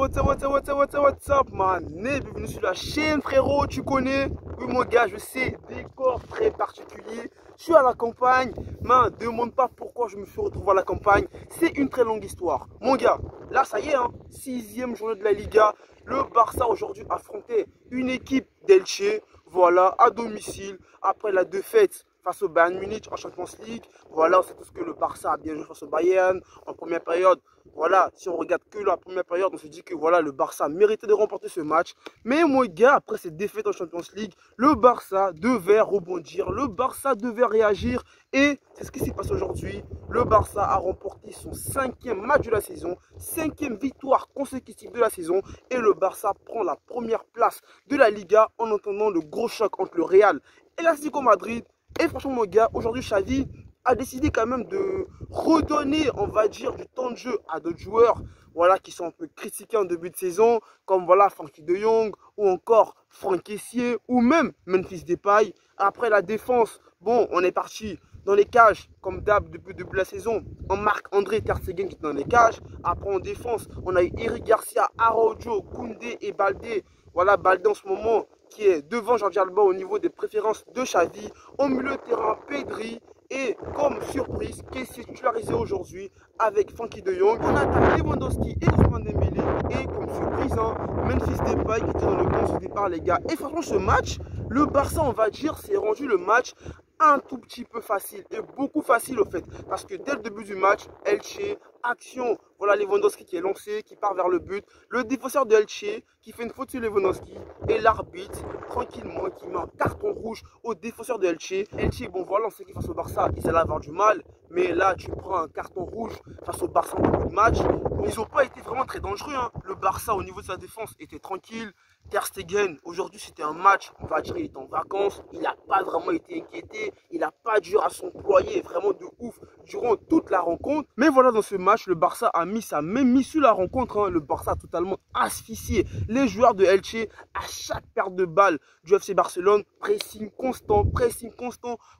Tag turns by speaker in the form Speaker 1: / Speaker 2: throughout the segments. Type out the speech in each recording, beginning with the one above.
Speaker 1: what's up, man? Bienvenue sur la chaîne, frérot, tu connais? Oui, mon gars, je sais, décor très particulier. Je suis à la campagne, man, demande pas pourquoi je me suis retrouvé à la campagne. C'est une très longue histoire. Mon gars, là, ça y est, hein, 6e journée de la Liga. Le Barça aujourd'hui affrontait une équipe d'Elche, voilà, à domicile, après la défaite face au Bayern Munich en Champions League. Voilà, c'est tout ce que le Barça a bien joué face au Bayern en première période. Voilà, si on regarde que la première période, on se dit que voilà, le Barça méritait de remporter ce match. Mais mon gars, après cette défaite en Champions League, le Barça devait rebondir, le Barça devait réagir. Et c'est ce qui s'est passé aujourd'hui. Le Barça a remporté son 5e match de la saison, 5e victoire consécutive de la saison. Et le Barça prend la première place de la Liga en entendant le gros choc entre le Real et l'Atlético Madrid. Et franchement, mon gars, aujourd'hui, Xavi a décidé quand même de redonner, on va dire, du temps de jeu à d'autres joueurs, voilà, qui sont un peu critiqués en début de saison, comme voilà, Frenkie de Jong, ou encore Franck Kessié, ou même Memphis Depay. Après la défense, bon, on est parti dans les cages, comme d'hab, depuis le début de la saison. On marque André Ter Stegen qui est dans les cages. Après, en défense, on a eu Eric Garcia, Araujo, Koundé et Baldé. Voilà, Baldé en ce moment, qui est devant Jordi Alba au niveau des préférences de Xavi. Au milieu de terrain, Pedri. Et comme surprise, Kessié titularisé aujourd'hui avec Frenkie de Jong. On attaque Lewandowski et Ousmane Dembélé. Et comme surprise, hein, Memphis Depay qui était dans le banc au départ, les gars. Et franchement, ce match, le Barça, on va dire, s'est rendu le match un tout petit peu facile. Et beaucoup facile au fait. Parce que dès le début du match, Elche, action, voilà Lewandowski qui est lancé, qui part vers le but. Le défenseur de Elche qui fait une faute sur Lewandowski. Et l'arbitre, tranquillement, qui met un carton rouge au défenseur de Elche. Elche, bon voilà, on sait qu'il face au Barça, ils allaient avoir du mal. Mais là, tu prends un carton rouge face au Barça en début de match. Ils n'ont pas été vraiment très dangereux. Hein. Le Barça, au niveau de sa défense, était tranquille. Ter Stegen, aujourd'hui c'était un match, on va dire il est en vacances, il n'a pas vraiment été inquiété, il n'a pas dû à s'employer vraiment de ouf durant toute la rencontre. Mais voilà, dans ce match, le Barça a mis sa main mise sur la rencontre, hein. Le Barça a totalement asphyxié les joueurs de Elche à chaque perte de balle du FC Barcelone, pressing constant,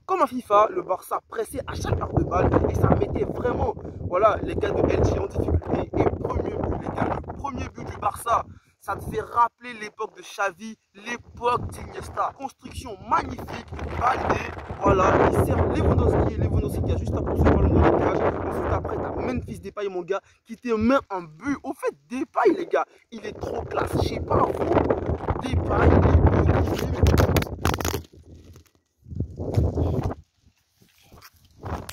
Speaker 1: comme à FIFA, le Barça pressait à chaque perte de balle et ça mettait vraiment, voilà, les gars de Elche en difficulté. Et premier but, les gars, le premier but du Barça, ça te fait rappeler l'époque de Xavi, l'époque d'Iniesta. Construction magnifique, Baldé, voilà, il sert Lewandowski qui a juste approché le ballon dans les cages. Ensuite après, t'as Memphis Depay, mon gars, qui te met un but. Au fait, Depay, les gars, il est trop classe. Je sais pas, vous, Depay,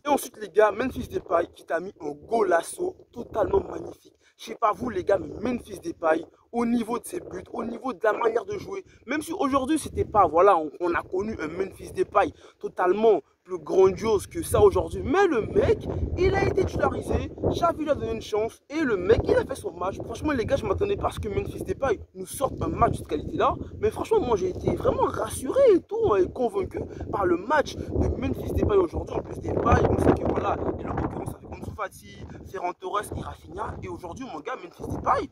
Speaker 1: et ensuite, les gars, Memphis Depay qui t'a mis un golasso totalement magnifique. Je sais pas vous, les gars, mais Memphis Depay, au niveau de ses buts, au niveau de la manière de jouer, même si aujourd'hui, c'était pas, voilà, on a connu un Memphis Depay totalement plus grandiose que ça aujourd'hui. Mais le mec, il a été titularisé, Xavi lui a donné une chance et le mec, il a fait son match. Franchement, les gars, je m'attendais pas à ce que Memphis Depay nous sorte un match de cette qualité-là. Mais franchement, moi, j'ai été vraiment rassuré et tout, et convaincu par le match de Memphis Depay aujourd'hui. En plus, Depay, on sait que voilà, il a en concurrence avec Ansu Fati, Ferran Torres et Rafinha. Et aujourd'hui, mon gars, Memphis Depay,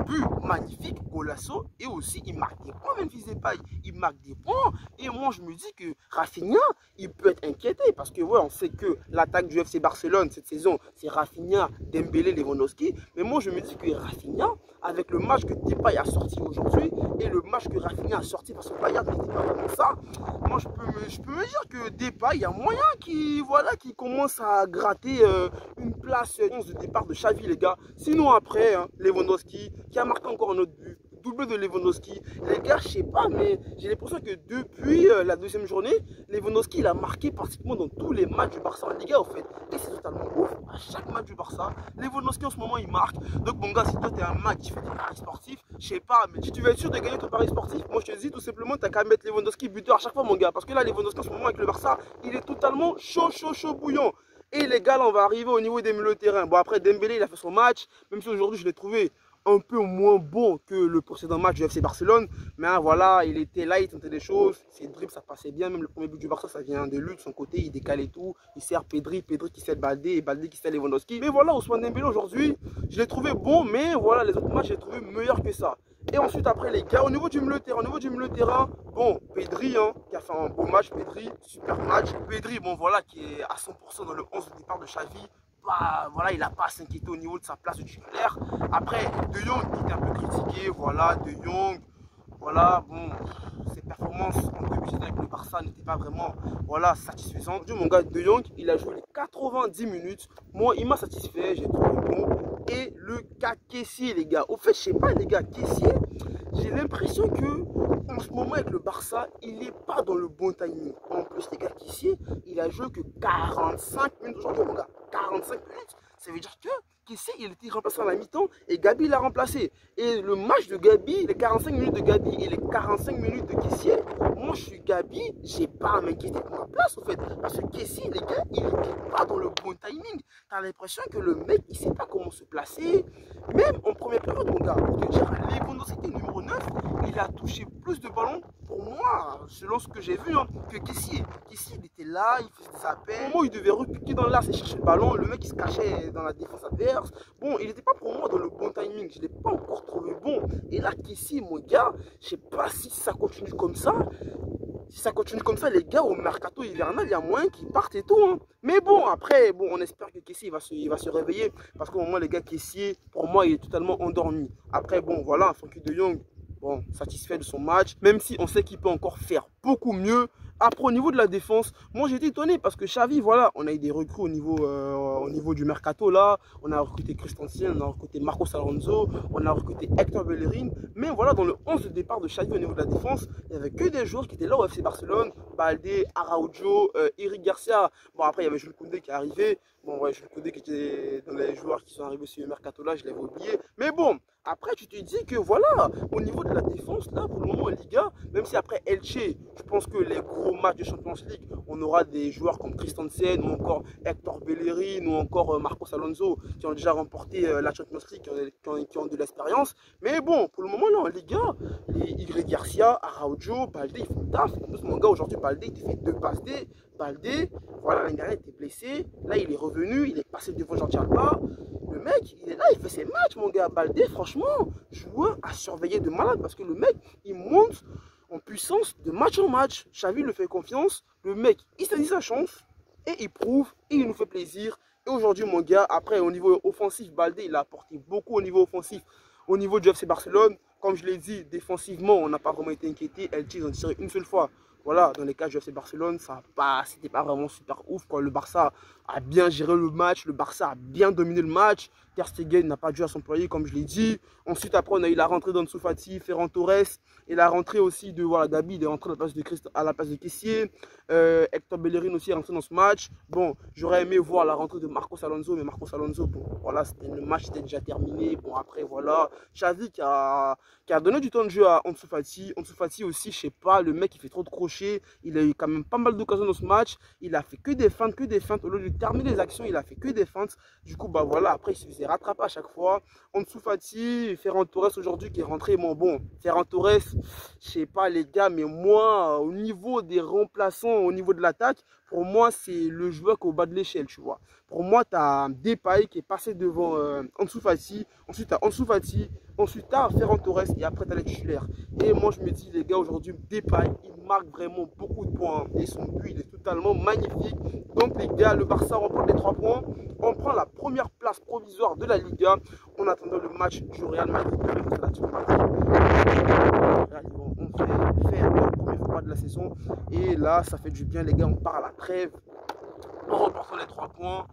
Speaker 1: but magnifique, golasso, et aussi il marque des points. Memphis Depay, il marque des points. Et moi, je me dis que Rafinha, il peut être inquiété parce que ouais, on sait que l'attaque du FC Barcelone cette saison, c'est Rafinha, Dembélé, Lewandowski. Mais moi, je me dis que Rafinha, avec le match que Depay a sorti aujourd'hui et le match que Rafinha a sorti parce que Bayern n'était pas vraiment ça, moi, je peux me dire que Depay, il y a moyen qu'il voilà, qui commence à gratter une place de départ de Xavi, les gars. Sinon, après, hein, Lewandowski qui a marqué encore un autre but, double de Lewandowski. Les gars, je sais pas, mais j'ai l'impression que depuis la deuxième journée, Lewandowski, il a marqué pratiquement dans tous les matchs du Barça en Liga, en fait. Et c'est totalement ouf. À chaque match du Barça, Lewandowski, en ce moment, il marque. Donc, mon gars, si toi, tu es un mec qui fait des paris sportifs, je sais pas, mais si tu veux être sûr de gagner ton pari sportif, moi, je te dis tout simplement, tu n'as qu'à mettre Lewandowski buteur à chaque fois, mon gars. Parce que là, Lewandowski, en ce moment, avec le Barça, il est totalement chaud bouillant. Et les gars, là, on va arriver au niveau des milieux de terrain. Bon, après, Dembélé, il a fait son match, même si aujourd'hui, je l'ai trouvé un peu moins bon que le précédent match du FC Barcelone. Mais hein, voilà, il était là, il tentait des choses. Ses dribbles, ça passait bien. Même le premier but du Barça, ça vient de lui, de son côté. Il décale et tout. Il sert Pedri qui sert Baldé et Baldé qui sert Lewandowski. Mais voilà, Ousmane Dembélé aujourd'hui, je l'ai trouvé bon. Mais voilà, les autres matchs, je l'ai trouvé meilleur que ça. Et ensuite, après, les gars, au niveau du milieu de terrain, bon, Pedri, hein, qui a fait un beau match. Pedri, super match. Pedri, bon, voilà, qui est à 100% dans le 11 de départ de Xavi. Voilà, il n'a pas à s'inquiéter au niveau de sa place de titulaire. Après, De Jong qui était un peu voilà, De Jong, voilà, bon, ses performances en début de saison avec le Barça n'étaient pas vraiment, voilà, satisfaisantes. Aujourd'hui, mon gars, De Jong, il a joué les 90 minutes. Moi, il m'a satisfait, j'ai trouvé bon. Et le gars Kessié, les gars. Au fait, je sais pas, les gars, Kessié, j'ai l'impression que en ce moment avec le Barça, il n'est pas dans le bon timing. En plus, les gars, Kessié, il a joué que 45 minutes aujourd'hui, mon gars. 45 minutes. Ça veut dire que Kessié, il était remplacé à la mi-temps et Gabi l'a remplacé. Et le match de Gabi, les 45 minutes de Gabi et les 45 minutes de Kessié, moi je suis Gabi, j'ai pas à m'inquiéter pour ma place au fait. Parce que Kessié, les gars, il n'est pas dans le bon timing. T'as l'impression que le mec, il sait pas comment se placer. Même en première période, mon gars, pour te dire, Lewandowski numéro 9, il a touché plus de ballons pour moi, selon ce que j'ai vu, hein, que Kessié. Kessié, il était là, il faisait des appels. Au moment où il devait repiquer dans l'axe et chercher le ballon, le mec il se cachait dans la défense adverse. Bon, il n'était pas pour moi dans le bon timing, je ne l'ai pas encore trouvé bon. Et là, Kessié, mon gars, je sais pas si ça continue comme ça. Si ça continue comme ça, les gars, au mercato hivernal, il y a moyen qu'ils partent et tout. Hein. Mais bon, après, bon, on espère que Kessié il va se réveiller. Parce qu'au moment, les gars, Kessié, pour moi, il est totalement endormi. Après, bon, voilà, Frenkie de Jong, bon, satisfait de son match. Même si on sait qu'il peut encore faire beaucoup mieux. Après, au niveau de la défense, moi j'étais étonné parce que Xavi, voilà, on a eu des recrues au niveau du mercato là. On a recruté Christensen, on a recruté Marcos Alonso, on a recruté Hector Bellerin. Mais voilà, dans le 11 de départ de Xavi au niveau de la défense, il n'y avait que des joueurs qui étaient là au FC Barcelone. Balde, Araujo, Eric Garcia. Bon, après, il y avait Jules Koundé qui est arrivé. Bon, ouais, Jules Koundé qui était dans les joueurs qui sont arrivés sur le mercato là, je l'avais oublié. Mais bon, après, tu te dis que voilà, au niveau de la défense, là, pour le moment en Liga, même si après Elche, je pense que les gros matchs de Champions League, on aura des joueurs comme Christensen ou encore Hector Bellerin ou encore Marcos Alonso qui ont déjà remporté la Champions League, qui ont de l'expérience. Mais bon, pour le moment, là, en Liga, les Y Garcia, Araujo, Balde, ils font taf. En plus, mon gars, aujourd'hui, Balde, il te fait 2 passes D. Balde, voilà, l'année dernière, il était blessé. Là, il est revenu, il est passé devant Jordi Alba. Le mec, il est là, il fait ses matchs, mon gars. Balde, franchement, joueur à surveiller de malade parce que le mec, il monte en puissance de match en match. Xavi le fait confiance. Le mec, il saisit sa chance et il prouve et il nous fait plaisir. Et aujourd'hui, mon gars, après, au niveau offensif, Balde, il a apporté beaucoup au niveau offensif. Au niveau du FC Barcelone, comme je l'ai dit, défensivement, on n'a pas vraiment été inquiété. Elche, ils ont tiré une seule fois. Voilà, dans les cas du FC Barcelone, c'était pas vraiment super ouf. Quand le Barça a bien géré le match, le Barça a bien dominé le match. Ter Stegen n'a pas dû à s'employer, comme je l'ai dit. Ensuite, après, on a eu la rentrée d'Ansu Fati, Ferran Torres. Et la rentrée aussi de voilà, Gabi, il est rentré à la place de Kessié. Hector Bellerin aussi est rentré dans ce match. Bon, j'aurais aimé voir la rentrée de Marcos Alonso, mais Marcos Alonso, bon, voilà, le match était déjà terminé. Bon, après, voilà. Xavi qui a donné du temps de jeu à Ansu Fati. Ansu Fati aussi, je sais pas, le mec, il fait trop de crochets. Il a eu quand même pas mal d'occasions dans ce match. Il a fait que des feintes, que des feintes. Au lieu de terminer les actions, il a fait que des feintes. Du coup, bah voilà, après, il se faisait rattraper à chaque fois. Ansu Fati, Ferran Torres aujourd'hui qui est rentré. Bon, Ferran Torres, je sais pas les gars, mais moi, au niveau des remplaçants, au niveau de l'attaque, pour moi, c'est le joueur qui est au bas de l'échelle, tu vois. Pour moi, tu as Depay qui est passé devant Ansu Fati. Ensuite, tu as Ansu Fati. Ensuite, tu as Ferran Torres. Et après, tu as les titulaires. Et moi, je me dis, les gars, aujourd'hui, Depay, il marque vraiment beaucoup de points. Et son but, il est totalement magnifique. Donc, les gars, le Barça remporte les 3 points. On prend la première place provisoire de la Liga. En attendant le match du Real Madrid. On fait faire la première fois de la saison. Et là, ça fait du bien, les gars. On part à la trêve. En remportant les 3 points.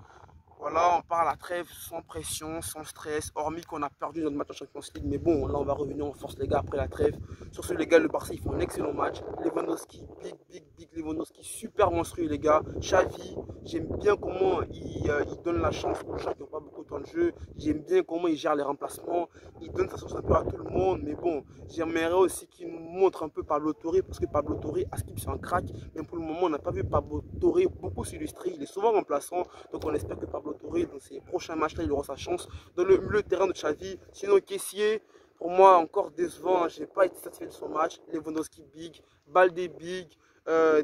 Speaker 1: Voilà, on part à la trêve sans pression, sans stress, hormis qu'on a perdu notre match en Champions League. Mais bon, là, on va revenir en force, les gars, après la trêve. Sur ce, les gars, le Barça, il fait un excellent match. Lewandowski, big Lewandowski, super monstrueux, les gars. Xavi, j'aime bien comment il donne la chance aux gens qui n'ont pas beaucoup de temps de jeu. J'aime bien comment il gère les remplacements. Il donne sa chance un peu à tout le monde. Mais bon, j'aimerais aussi qu'il nous montre un peu Pablo Torre, parce que Pablo Torre, à Skip, c'est un crack. Mais pour le moment, on n'a pas vu Pablo Torre beaucoup s'illustrer. Il est souvent remplaçant. Donc, on espère que Pablo Torre, dans ses prochains matchs là, il aura sa chance dans le milieu de terrain de Xavi. Sinon, Kessié, pour moi, encore décevant. Je n'ai pas été satisfait de son match. Lewandowski big, Balde big,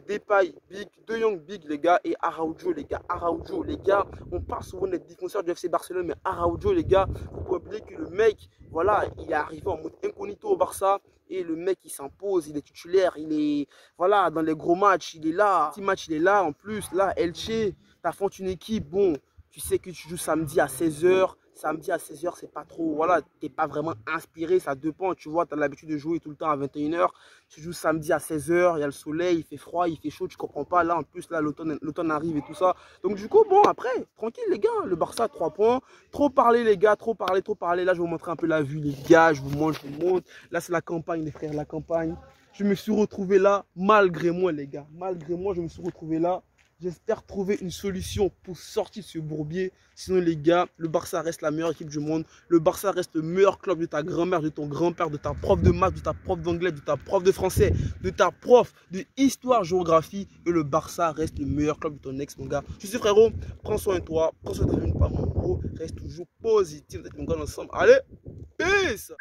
Speaker 1: Depay big, De Jong big, les gars, et Araujo, les gars. Araujo, les gars, on parle souvent des défenseurs du FC Barcelone, mais Araujo, les gars, faut pas oublier que le mec, voilà, il est arrivé en mode incognito au Barça. Et le mec, il s'impose, il est titulaire, il est, voilà, dans les gros matchs, il est là. Petit match, il est là. En plus, là, Elche, t'affrontes une équipe, bon, tu sais que tu joues samedi à 16 h. samedi à 16h, c'est pas trop, voilà, t'es pas vraiment inspiré, ça dépend, tu vois, tu as l'habitude de jouer tout le temps à 21h, tu joues samedi à 16h, il y a le soleil, il fait froid, il fait chaud, tu comprends pas, là en plus, là l'automne arrive et tout ça, donc du coup, bon, après, tranquille les gars, le Barça 3 points, trop parler les gars, trop parler, là je vais vous montrer un peu la vue les gars, je vous montre, là c'est la campagne les frères, la campagne, je me suis retrouvé là, malgré moi les gars, malgré moi, je me suis retrouvé là. J'espère trouver une solution pour sortir de ce bourbier. Sinon, les gars, le Barça reste la meilleure équipe du monde. Le Barça reste le meilleur club de ta grand-mère, de ton grand-père, de ta prof de maths, de ta prof d'anglais, de ta prof de français, de ta prof de histoire-géographie. Et le Barça reste le meilleur club de ton ex, mon gars. Je suis frérot, prends soin de toi, prends soin de ta famille, pas mon gros. Reste toujours positif, mon gars, ensemble. Allez, peace!